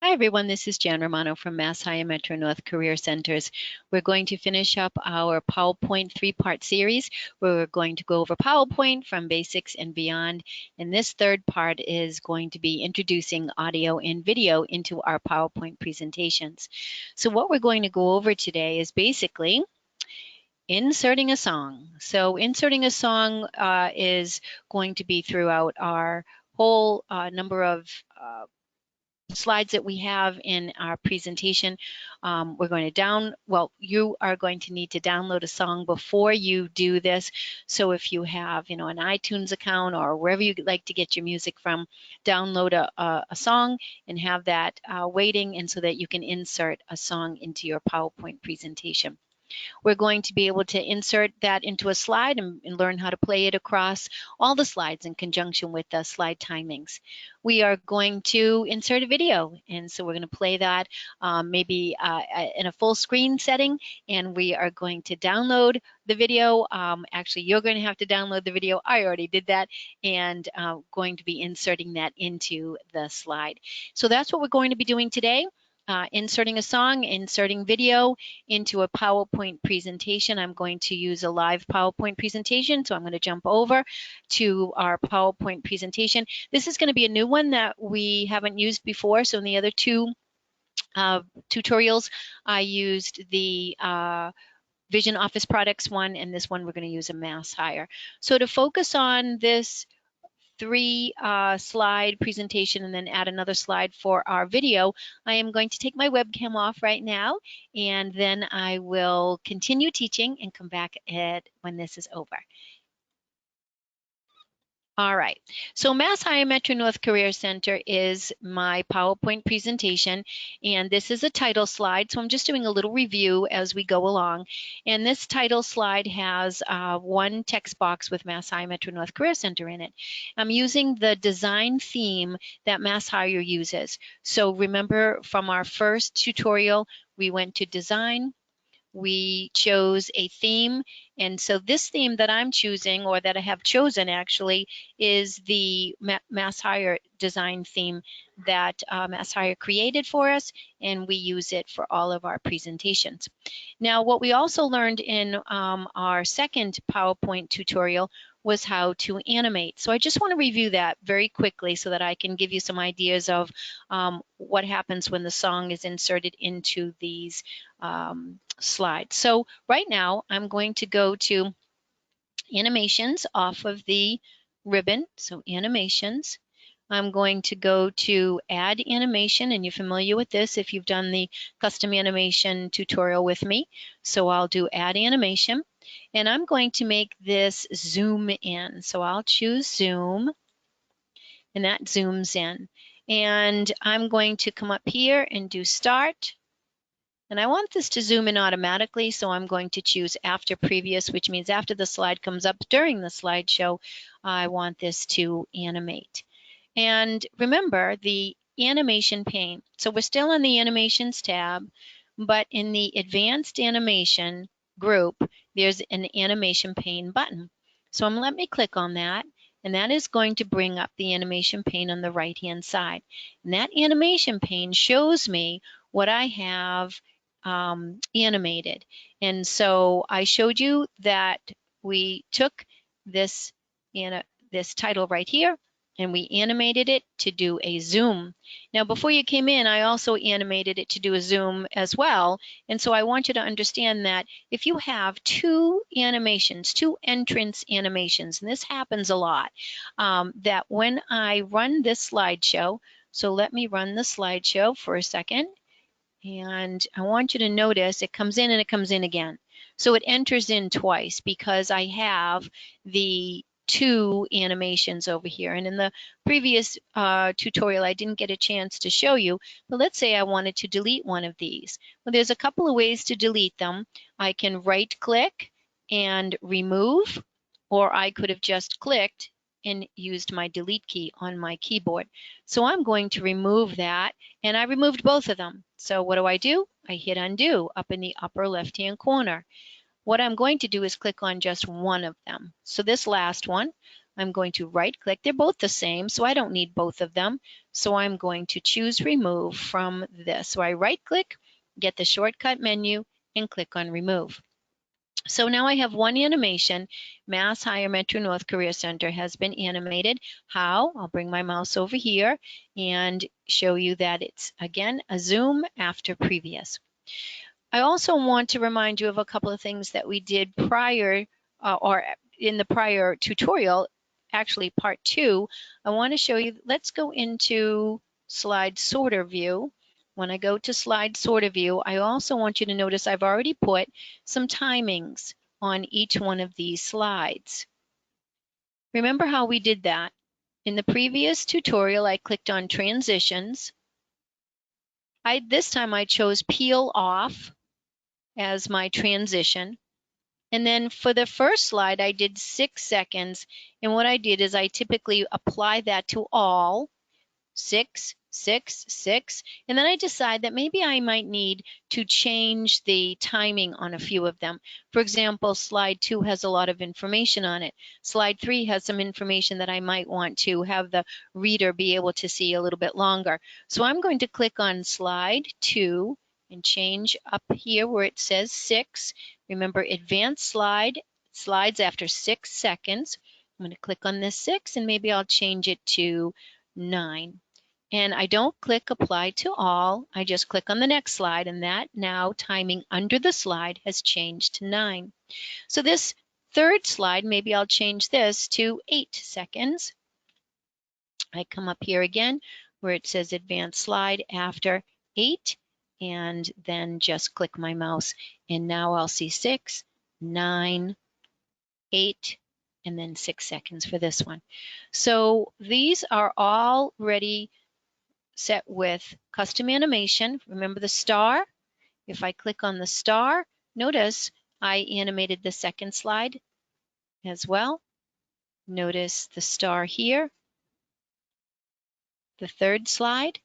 Hi everyone, this is Jan Romano from Mass High and Metro North Career Centers. We're going to finish up our PowerPoint three-part series where we're going to go over PowerPoint from basics and beyond. And this third part is going to be introducing audio and video into our PowerPoint presentations. So what we're going to go over today is basically inserting a song. So inserting a song is going to be throughout our whole number of slides that we have in our presentation. We're going to you are going to need to download a song before you do this. So if you have, an iTunes account or wherever you like to get your music from, download a song and have that waiting, and so that you can insert a song into your PowerPoint presentation. We're going to be able to insert that into a slide and learn how to play it across all the slides in conjunction with the slide timings. We are going to insert a video, and so we're going to play that maybe in a full screen setting, and we are going to download the video. Actually, you're going to have to download the video. I already did that, and going to be inserting that into the slide. So that's what we're going to be doing today. Inserting a song, inserting video into a PowerPoint presentation. I'm going to use a live PowerPoint presentation, so I'm going to jump over to our PowerPoint presentation. This is going to be a new one that we haven't used before. So in the other two tutorials, I used the Vision Office Products one, and this one we're going to use a Mass Hire. So to focus on this three slide presentation and then add another slide for our video, I am going to take my webcam off right now, and then I will continue teaching and come back when this is over. All right, so Mass High and Metro North Career Center is my PowerPoint presentation, and this is a title slide, so I'm just doing a little review as we go along. And this title slide has one text box with Mass High and Metro North Career Center in it. I'm using the design theme that Mass Higher uses. So remember from our first tutorial, we went to design, we chose a theme, and so this theme that I'm choosing, or that I have chosen actually, is the Mass Hire design theme that Mass Hire created for us, and we use it for all of our presentations. Now, what we also learned in our second PowerPoint tutorial was how to animate. So I just want to review that very quickly so that I can give you some ideas of what happens when the song is inserted into these slides. So right now I'm going to go to animations off of the ribbon. So animations. I'm going to go to add animation, and you're familiar with this if you've done the custom animation tutorial with me. So I'll do add animation, and I'm going to make this zoom in. So I'll choose zoom, and that zooms in. And I'm going to come up here and do start. And I want this to zoom in automatically, so I'm going to choose after previous, which means after the slide comes up during the slideshow, I want this to animate. And remember the animation pane. So we're still in the animations tab, but in the advanced animation group, there's an animation pane button. So let me click on that, and that is going to bring up the animation pane on the right-hand side. And that animation pane shows me what I have animated. And so I showed you that we took this title right here, and we animated it to do a zoom. Now, before you came in, I also animated it to do a zoom as well. And so I want you to understand that if you have two animations, two entrance animations, and this happens a lot, that when I run this slideshow, so let me run the slideshow for a second. And I want you to notice it comes in and it comes in again. So it enters in twice because I have the two animations over here. And in the previous tutorial, I didn't get a chance to show you, but let's say I wanted to delete one of these. Well, there's a couple of ways to delete them. I can right click and remove, or I could have just clicked and used my delete key on my keyboard. So I'm going to remove that, and I removed both of them. So what do? I hit undo up in the upper left-hand corner. What I'm going to do is click on just one of them. So this last one, I'm going to right click. They're both the same, so I don't need both of them. So I'm going to choose remove from this. So I right click, get the shortcut menu, and click on remove. So now I have one animation. Mass Higher Metro North Career Center has been animated. How? I'll bring my mouse over here and show you that it's, again, a zoom after previous. I also want to remind you of a couple of things that we did prior or in the prior tutorial, actually part 2. I want to show you, let's go into slide sorter view. When I go to slide sorter view, I also want you to notice I've already put some timings on each one of these slides. Remember how we did that? In the previous tutorial, I clicked on transitions. This time I chose peel off as my transition. And then for the first slide, I did 6 seconds. And what I did is I typically apply that to all, 6, 6, 6. And then I decide that maybe I might need to change the timing on a few of them. For example, slide 2 has a lot of information on it. Slide 3 has some information that I might want to have the reader be able to see a little bit longer. So I'm going to click on slide 2 and change up here where it says 6. Remember, advanced slides after 6 seconds. I'm going to click on this 6 and maybe I'll change it to 9. And I don't click apply to all. I just click on the next slide, and that now timing under the slide has changed to 9. So this third slide, maybe I'll change this to 8 seconds. I come up here again where it says advanced slide after 8, and then just click my mouse. And now I'll see 6, 9, 8, and then 6 seconds for this one. So these are all ready set with custom animation. Remember the star? If I click on the star, notice I animated the second slide as well. Notice the star here, the third slide.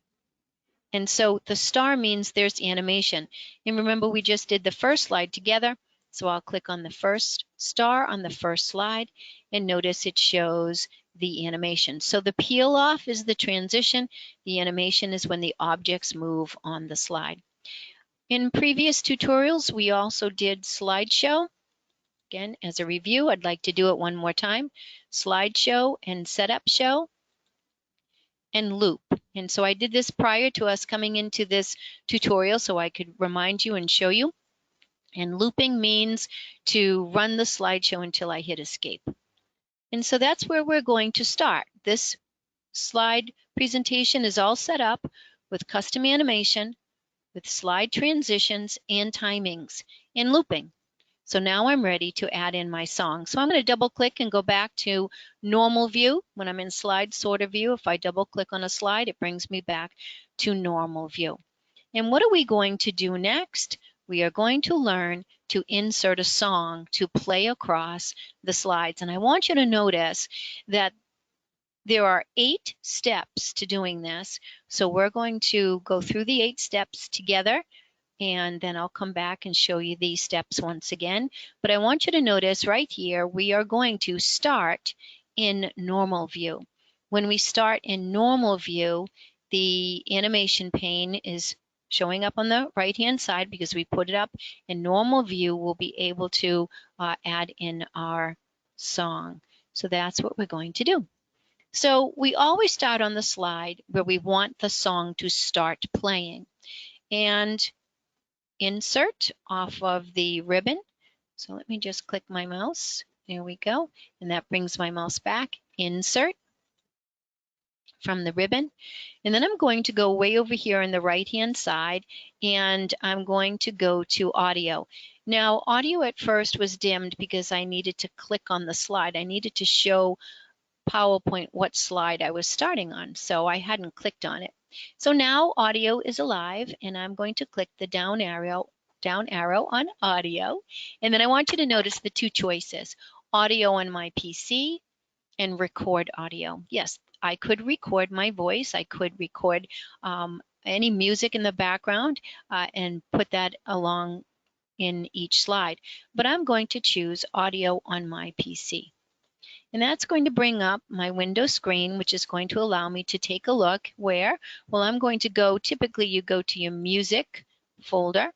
And so the star means there's animation. And remember, we just did the first slide together. So I'll click on the first star on the first slide, and notice it shows the animation. So the peel off is the transition. The animation is when the objects move on the slide. In previous tutorials, we also did slideshow. Again, as a review, I'd like to do it one more time. Slideshow and setup show and loop. And so I did this prior to us coming into this tutorial so I could remind you and show you. And looping means to run the slideshow until I hit escape. And so that's where we're going to start. This slide presentation is all set up with custom animation, with slide transitions and timings and looping. So now I'm ready to add in my song. So I'm going to double click and go back to normal view. When I'm in slide sorter view, if I double click on a slide, it brings me back to normal view. And what are we going to do next? We are going to learn to insert a song to play across the slides. And I want you to notice that there are 8 steps to doing this. So we're going to go through the 8 steps together, and then I'll come back and show you these steps once again. But I want you to notice right here, we are going to start in normal view. When we start in normal view, the animation pane is showing up on the right-hand side because we put it up in normal view. We'll be able to add in our song. So that's what we're going to do. So we always start on the slide where we want the song to start playing. And insert off of the ribbon. So let me just click my mouse. There we go. And that brings my mouse back. Insert from the ribbon. And then I'm going to go way over here on the right-hand side, and I'm going to go to audio. Now, audio at first was dimmed because I needed to click on the slide. I needed to show PowerPoint what slide I was starting on, so I hadn't clicked on it. So now audio is alive, and I'm going to click the down arrow on audio. And then I want you to notice the 2 choices, audio on my PC and record audio. Yes, I could record my voice. I could record any music in the background and put that along in each slide. But I'm going to choose audio on my PC. And that's going to bring up my window screen, which is going to allow me to take a look where, well, I'm going to go, typically you go to your music folder,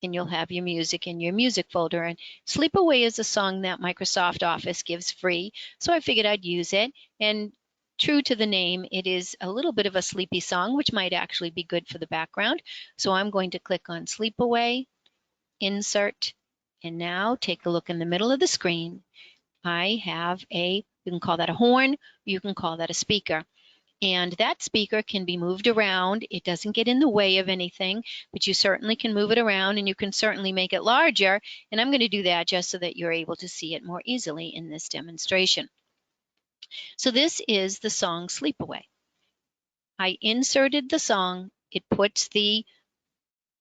and you'll have your music in your music folder. And Sleep Away is a song that Microsoft Office gives free, so I figured I'd use it. And true to the name, it is a little bit of a sleepy song, which might actually be good for the background. So I'm going to click on Sleep Away, Insert, and now take a look in the middle of the screen. I have you can call that a horn, you can call that a speaker. And that speaker can be moved around. It doesn't get in the way of anything, but you certainly can move it around, and you can certainly make it larger. And I'm going to do that just so that you're able to see it more easily in this demonstration. So this is the song Sleep Away. I inserted the song. It puts the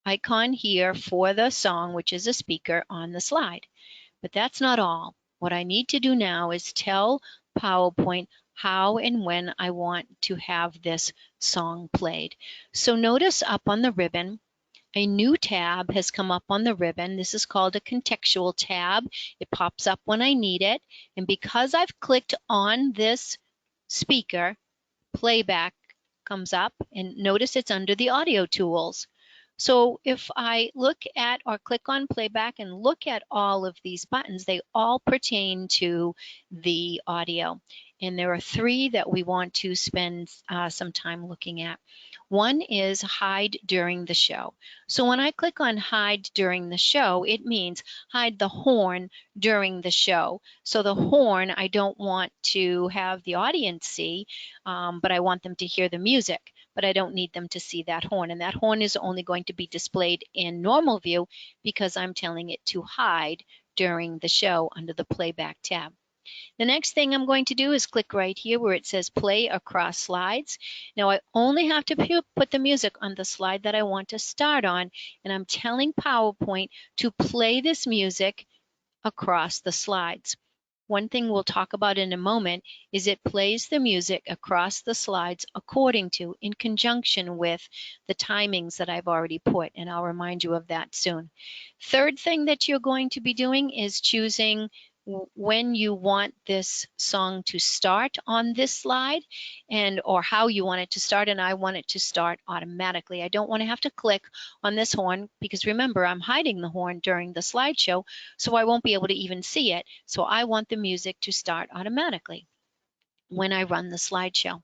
icon here for the song, which is a speaker, on the slide. But that's not all. What I need to do now is tell PowerPoint how and when I want to have this song played. So notice up on the ribbon, a new tab has come up on the ribbon. This is called a contextual tab. It pops up when I need it. And because I've clicked on this speaker, playback comes up, and notice it's under the audio tools. So if I look at or click on playback and look at all of these buttons, they all pertain to the audio. And there are three that we want to spend some time looking at. One is hide during the show. So when I click on hide during the show, it means hide the horn during the show. So the horn I don't want to have the audience see, but I want them to hear the music. But I don't need them to see that horn. And that horn is only going to be displayed in normal view because I'm telling it to hide during the show under the playback tab. The next thing I'm going to do is click right here where it says play across slides. Now I only have to put the music on the slide that I want to start on, and I'm telling PowerPoint to play this music across the slides. One thing we'll talk about in a moment is it plays the music across the slides according to, in conjunction with, the timings that I've already put, and I'll remind you of that soon. Third thing that you're going to be doing is choosing when you want this song to start on this slide, and or how you want it to start, and I want it to start automatically. I don't want to have to click on this horn because remember, I'm hiding the horn during the slideshow, so I won't be able to even see it. So I want the music to start automatically when I run the slideshow.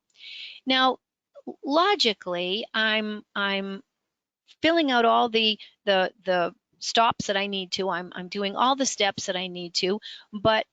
Now, logically, I'm filling out all the stops that I need to. I'm doing all the steps that I need to, but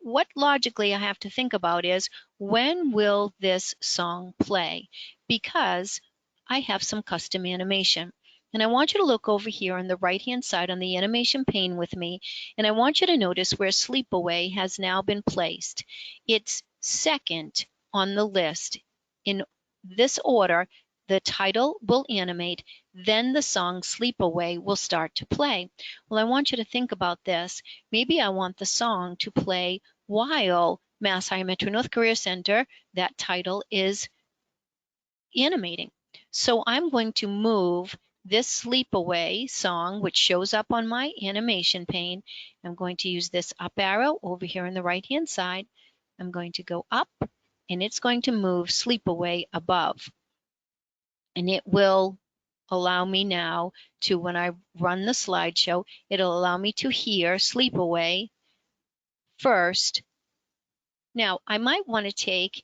what logically I have to think about is when will this song play? Because I have some custom animation. And I want you to look over here on the right-hand side on the animation pane with me, and I want you to notice where Sleep Away has now been placed. It's second on the list. In this order, the title will animate, then the song Sleep Away will start to play. Well, I want you to think about this. Maybe I want the song to play while Mass High Metro North Career Center, that title, is animating. So I'm going to move this Sleep Away song, which shows up on my animation pane. I'm going to use this up arrow over here on the right-hand side. I'm going to go up, and it's going to move Sleep Away above. And it will allow me now to, when I run the slideshow, it'll allow me to hear Sleep Away first. Now, I might want to take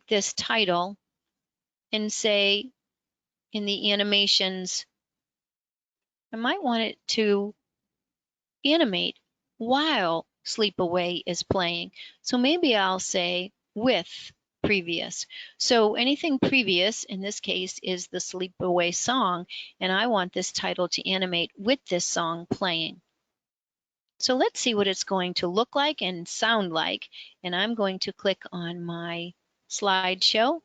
this title and say in the animations, I might want it to animate while Sleep Away is playing. So maybe I'll say with previous. So anything previous in this case is the Sleep Away song, and I want this title to animate with this song playing. So let's see what it's going to look like and sound like. And I'm going to click on my slideshow,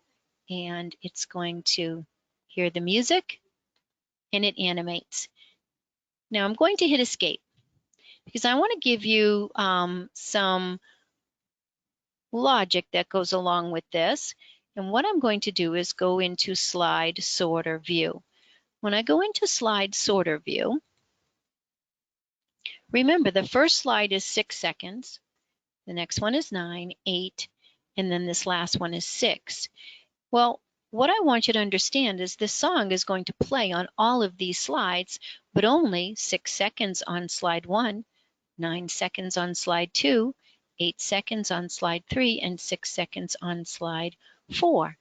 and it's going to hear the music, and it animates. Now I'm going to hit escape because I want to give you some logic that goes along with this. And what I'm going to do is go into slide sorter view. When I go into slide sorter view, remember the first slide is 6 seconds. The next one is 9, 8, and then this last one is 6. Well, what I want you to understand is this song is going to play on all of these slides, but only 6 seconds on slide 1, 9 seconds on slide 2, 8 seconds on slide 3, and 6 seconds on slide 4.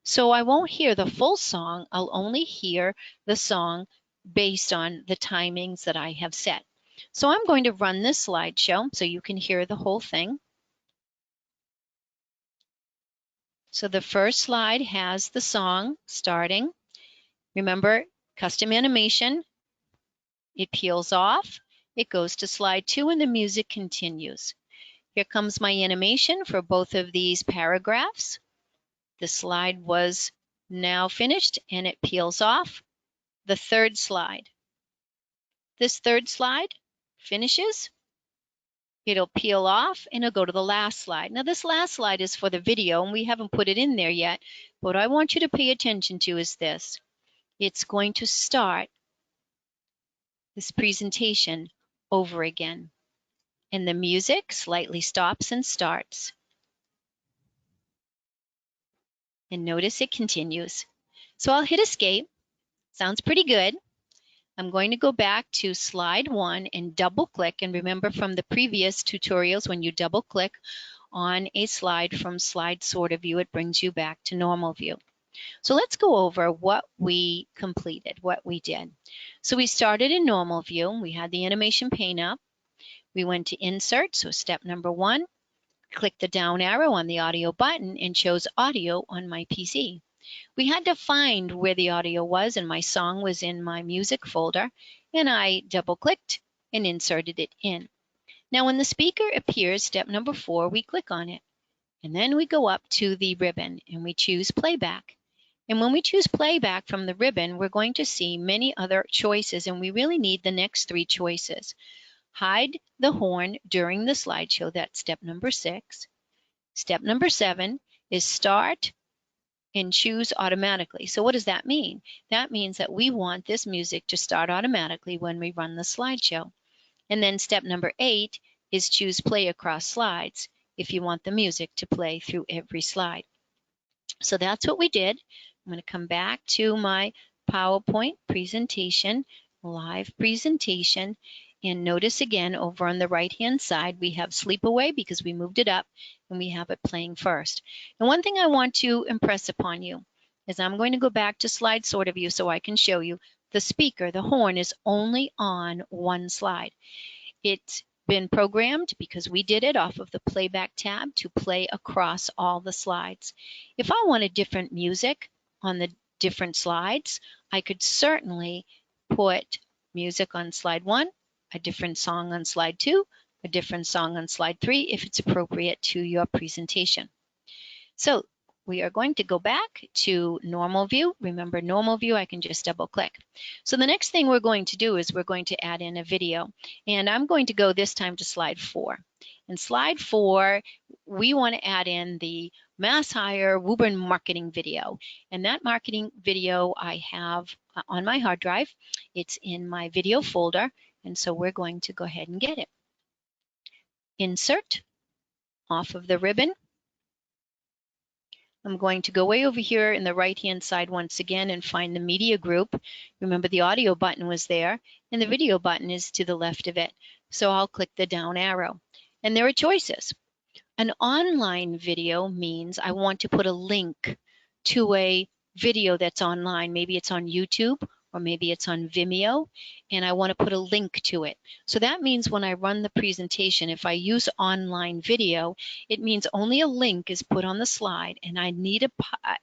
So I won't hear the full song. I'll only hear the song based on the timings that I have set. So I'm going to run this slideshow so you can hear the whole thing. So the first slide has the song starting. Remember, custom animation, it peels off, it goes to slide 2, and the music continues. Here comes my animation for both of these paragraphs. The slide was now finished and it peels off. The third slide. This third slide finishes. It'll peel off and it'll go to the last slide. Now this last slide is for the video and we haven't put it in there yet. What I want you to pay attention to is this. It's going to start this presentation over again. And the music slightly stops and starts. And notice it continues. So I'll hit escape. Sounds pretty good. I'm going to go back to slide 1 and double click. And remember from the previous tutorials, when you double click on a slide from slide sorter view, it brings you back to normal view. So let's go over what we completed, what we did. So we started in normal view. We had the animation pane up. We went to insert. So step number 1, click the down arrow on the audio button and chose audio on my PC. We had to find where the audio was, and my song was in my music folder, and I double-clicked and inserted it in. Now, when the speaker appears, step number 4, we click on it, and then we go up to the ribbon, and we choose playback. And when we choose playback from the ribbon, we're going to see many other choices, and we really need the next 3 choices. Hide the horn during the slideshow, that's step number 6. Step number 7 is start and choose automatically. So what does that mean? That means that we want this music to start automatically when we run the slideshow. And then step number 8 is choose play across slides if you want the music to play through every slide. So that's what we did. I'm going to come back to my PowerPoint presentation, live presentation, and notice again over on the right-hand side, we have sleep away because we moved it up and we have it playing first. And one thing I want to impress upon you is I'm going to go back to slide sorter view so I can show you the speaker, the horn is only on one slide. It's been programmed because we did it off of the playback tab to play across all the slides. If I wanted different music on the different slides, I could certainly put music on slide 1, a different song on slide 2, a different song on slide 3 if it's appropriate to your presentation. So we are going to go back to normal view. Remember normal view, I can just double click. So the next thing we're going to do is we're going to add in a video. And I'm going to go this time to slide 4. In slide 4, we want to add in the Mass Hire Woburn marketing video. And that marketing video I have on my hard drive. It's in my video folder. And so we're going to go ahead and get it. Insert off of the ribbon. I'm going to go way over here in the right-hand side once again and find the media group. Remember the audio button was there and the video button is to the left of it. So I'll click the down arrow. And there are choices. An online video means I want to put a link to a video that's online. Maybe it's on YouTube or maybe it's on Vimeo, and I want to put a link to it. So that means when I run the presentation, if I use online video, it means only a link is put on the slide, and I need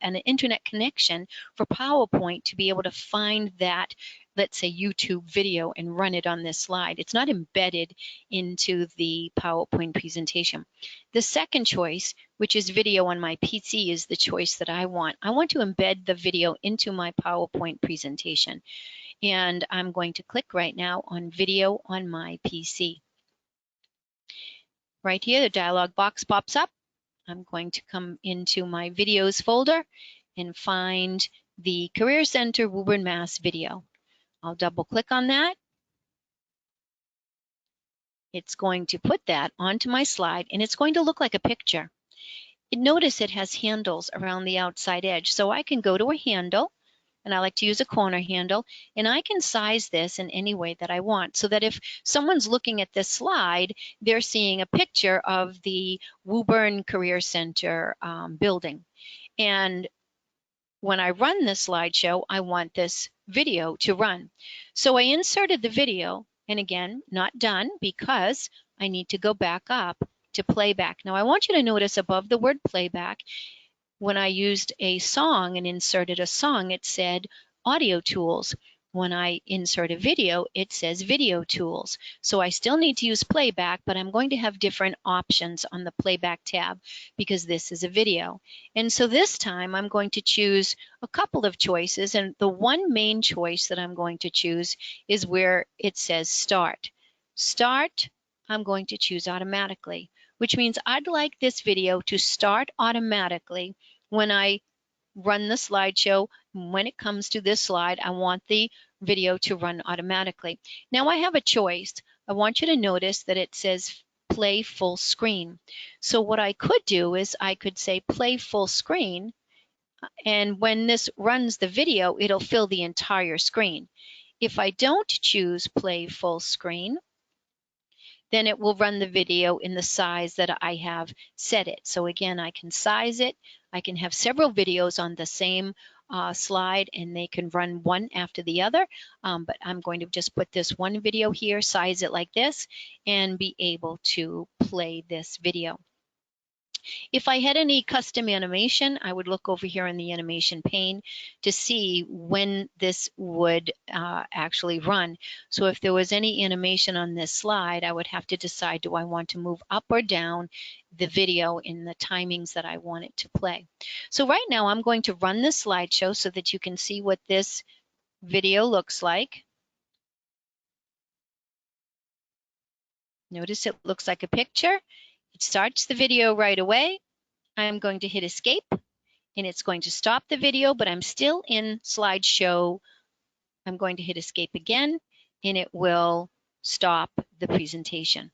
an internet connection for PowerPoint to be able to find that, let's say, YouTube video and run it on this slide. It's not embedded into the PowerPoint presentation. The second choice, which is video on my PC, is the choice that I want. I want to embed the video into my PowerPoint presentation. And I'm going to click right now on video on my PC. Right here, the dialog box pops up. I'm going to come into my videos folder and find the Career Center Woburn, Mass video. I'll double click on that. it's going to put that onto my slide, and it's going to look like a picture. Notice it has handles around the outside edge, so I can go to a handle, and I like to use a corner handle, and I can size this in any way that I want, so that if someone's looking at this slide, they're seeing a picture of the Woburn Career Center building. And when I run this slideshow, I want this video to run. So I inserted the video, and again, not done because I need to go back up to playback. Now I want you to notice above the word playback, when I used a song and inserted a song, it said audio tools. When I insert a video, it says video tools. So I still need to use playback, but I'm going to have different options on the playback tab because this is a video. And so this time I'm going to choose a couple of choices, and the one main choice that I'm going to choose is where it says start. Start, I'm going to choose automatically, which means I'd like this video to start automatically when I run the slideshow. When it comes to this slide, I want the video to run automatically. Now I have a choice. I want you to notice that it says play full screen. So what I could do is I could say play full screen, and when this runs the video, it'll fill the entire screen. If I don't choose play full screen, then it will run the video in the size that I have set it. So again, I can size it. I can have several videos on the same slide, and they can run one after the other. But I'm going to just put this one video here, size it like this, and be able to play this video. If I had any custom animation, I would look over here in the animation pane to see when this would actually run. So if there was any animation on this slide, I would have to decide, do I want to move up or down the video in the timings that I want it to play. So right now I'm going to run this slideshow so that you can see what this video looks like. Notice it looks like a picture. It starts the video right away. I'm going to hit escape, and it's going to stop the video, but I'm still in slideshow. I'm going to hit escape again, and it will stop the presentation.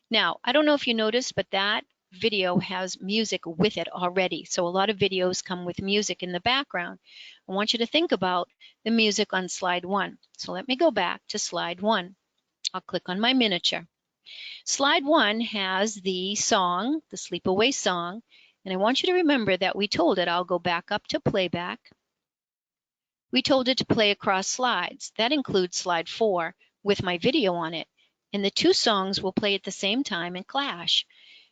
Now, I don't know if you noticed, but that video has music with it already. So a lot of videos come with music in the background. I want you to think about the music on slide 1. So let me go back to slide 1. I'll click on my miniature. Slide 1 has the song, the Sleepaway song, and I want you to remember that we told it, I'll go back up to playback. We told it to play across slides. That includes slide 4 with my video on it. And the two songs will play at the same time and clash.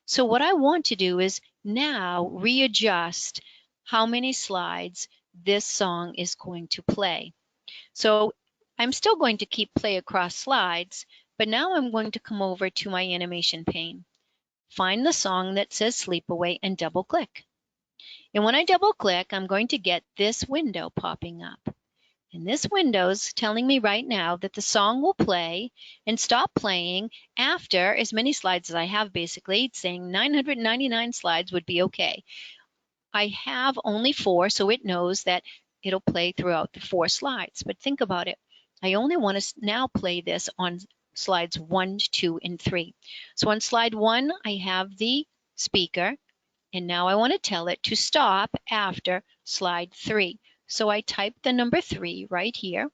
So what I want to do is now readjust how many slides this song is going to play. So I'm still going to keep play across slides, but now I'm going to come over to my animation pane. Find the song that says Sleepaway and double click. And when I double click, I'm going to get this window popping up. And this window's telling me right now that the song will play and stop playing after as many slides as I have, basically. It's saying 999 slides would be okay. I have only 4, so it knows that it'll play throughout the 4 slides. But think about it. I only want to now play this on slides 1, 2, and 3. So on slide 1, I have the speaker, and now I want to tell it to stop after slide 3. So I type the number 3 right here.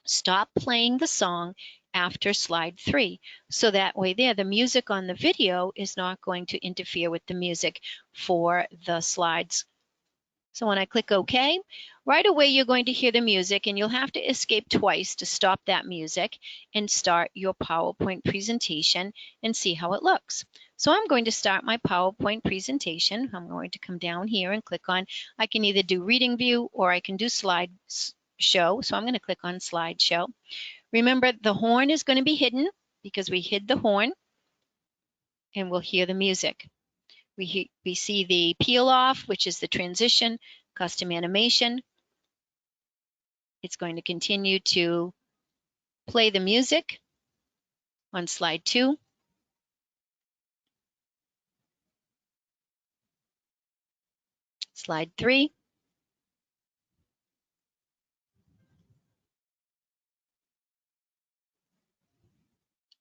Stop playing the song after slide 3. So that way there, the music on the video is not going to interfere with the music for the slides. So when I click OK, right away you're going to hear the music, and you'll have to escape twice to stop that music and start your PowerPoint presentation and see how it looks. So I'm going to start my PowerPoint presentation. I'm going to come down here and click on, I can either do reading view or I can do slide show. So I'm going to click on slideshow. Remember, the horn is going to be hidden because we hid the horn, and we'll hear the music. We see the peel off, which is the transition, custom animation. It's going to continue to play the music on slide 2. Slide 3.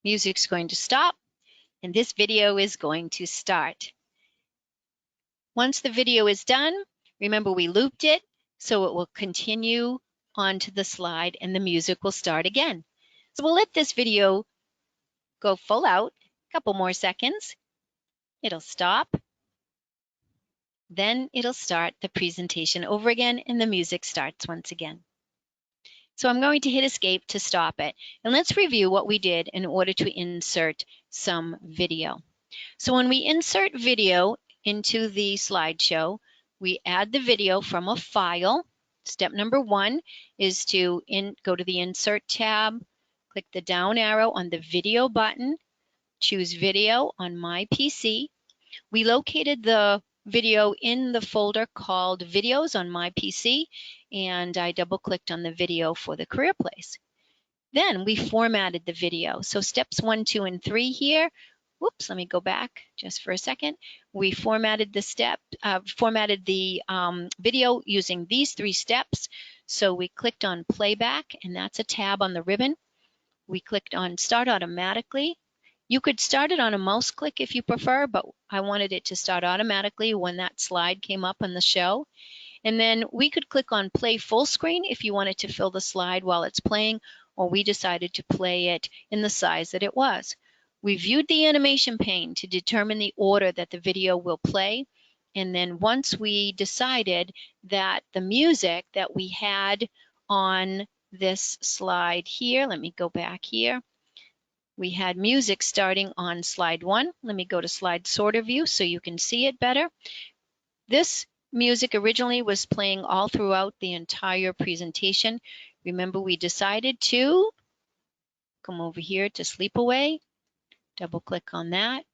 Music's going to stop, and this video is going to start. Once the video is done, remember we looped it, so it will continue onto the slide and the music will start again. So we'll let this video go full out, a couple more seconds. It'll stop. Then it'll start the presentation over again and the music starts once again. So I'm going to hit escape to stop it. And let's review what we did in order to insert some video. So when we insert video into the slideshow, we add the video from a file. Step number 1 is to go to the Insert tab, click the down arrow on the video button, choose video on my PC. We located the video in the folder called Videos on my PC, and I double-clicked on the video for the career place. Then we formatted the video. So steps 1, 2, and 3 here. Whoops, let me go back just for a second. We formatted the video using these 3 steps. So we clicked on Playback, and that's a tab on the ribbon. We clicked on Start Automatically. You could start it on a mouse click if you prefer, but I wanted it to start automatically when that slide came up on the show. And then we could click on Play Full Screen if you wanted to fill the slide while it's playing, or we decided to play it in the size that it was. We viewed the animation pane to determine the order that the video will play. And then once we decided that the music that we had on this slide here, let me go back here. We had music starting on slide 1. Let me go to slide sorter view so you can see it better. This music originally was playing all throughout the entire presentation. Remember, we decided to come over here to Sleep Away, double click on that,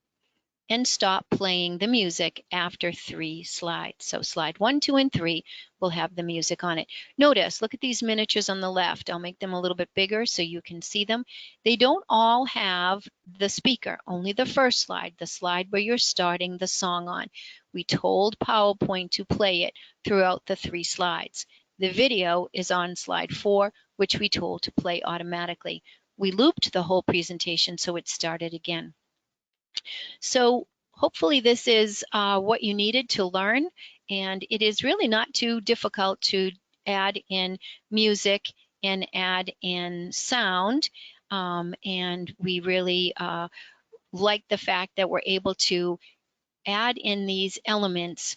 and stop playing the music after 3 slides. So slide 1, 2, and 3 will have the music on it. Notice, look at these miniatures on the left. I'll make them a little bit bigger so you can see them. They don't all have the speaker, only the first slide, the slide where you're starting the song on. We told PowerPoint to play it throughout the 3 slides. The video is on slide 4, which we told to play automatically. We looped the whole presentation so it started again. So hopefully this is what you needed to learn, and it is really not too difficult to add in music and add in sound, and we really like the fact that we're able to add in these elements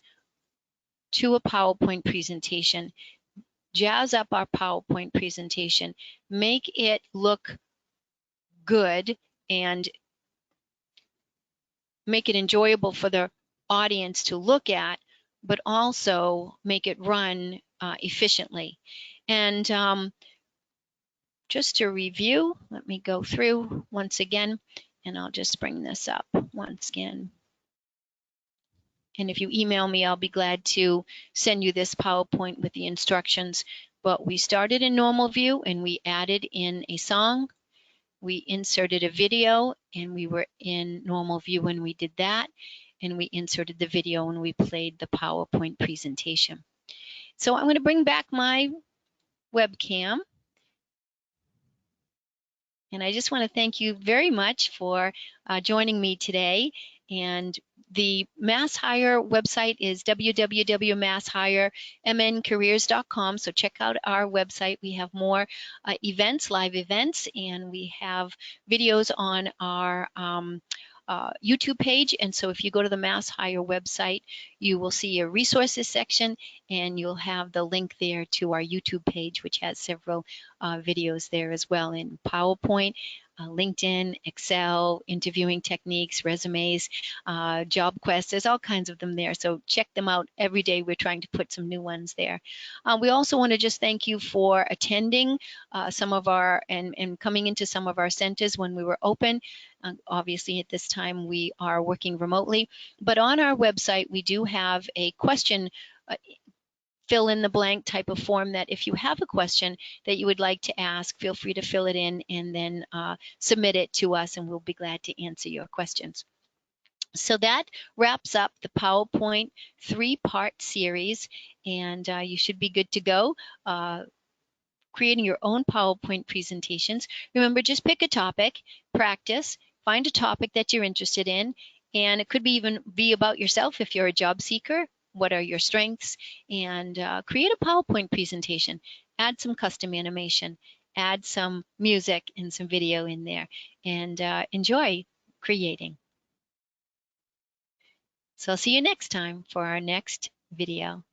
to a PowerPoint presentation, jazz up our PowerPoint presentation, make it look good, and make it enjoyable for the audience to look at, but also make it run efficiently. And just to review, let me go through once again, and I'll just bring this up once again. And if you email me, I'll be glad to send you this PowerPoint with the instructions. But we started in normal view and we added in a song. We inserted a video and we were in normal view when we did that. And we inserted the video when we played the PowerPoint presentation. So I'm going to bring back my webcam. And I just want to thank you very much for joining me today. And the MassHire website is www.masshiremncareers.com. So check out our website. We have more events, live events, and we have videos on our YouTube page. And so if you go to the MassHire website, you will see a resources section, and you'll have the link there to our YouTube page, which has several videos there as well in PowerPoint, LinkedIn, Excel, interviewing techniques, resumes, job quests. There's all kinds of them there. So check them out every day. We're trying to put some new ones there. We also want to just thank you for attending some of our and coming into some of our centers when we were open. Obviously, at this time, we are working remotely. But on our website, we do have a question fill in the blank type of form that if you have a question that you would like to ask, feel free to fill it in and then submit it to us, and we'll be glad to answer your questions. So that wraps up the PowerPoint 3-part series, and you should be good to go. creating your own PowerPoint presentations, remember, just pick a topic, practice, find a topic that you're interested in, and it could be even be about yourself if you're a job seeker. What are your strengths? And create a PowerPoint presentation. Add some custom animation, add some music and some video in there, and enjoy creating. So I'll see you next time for our next video.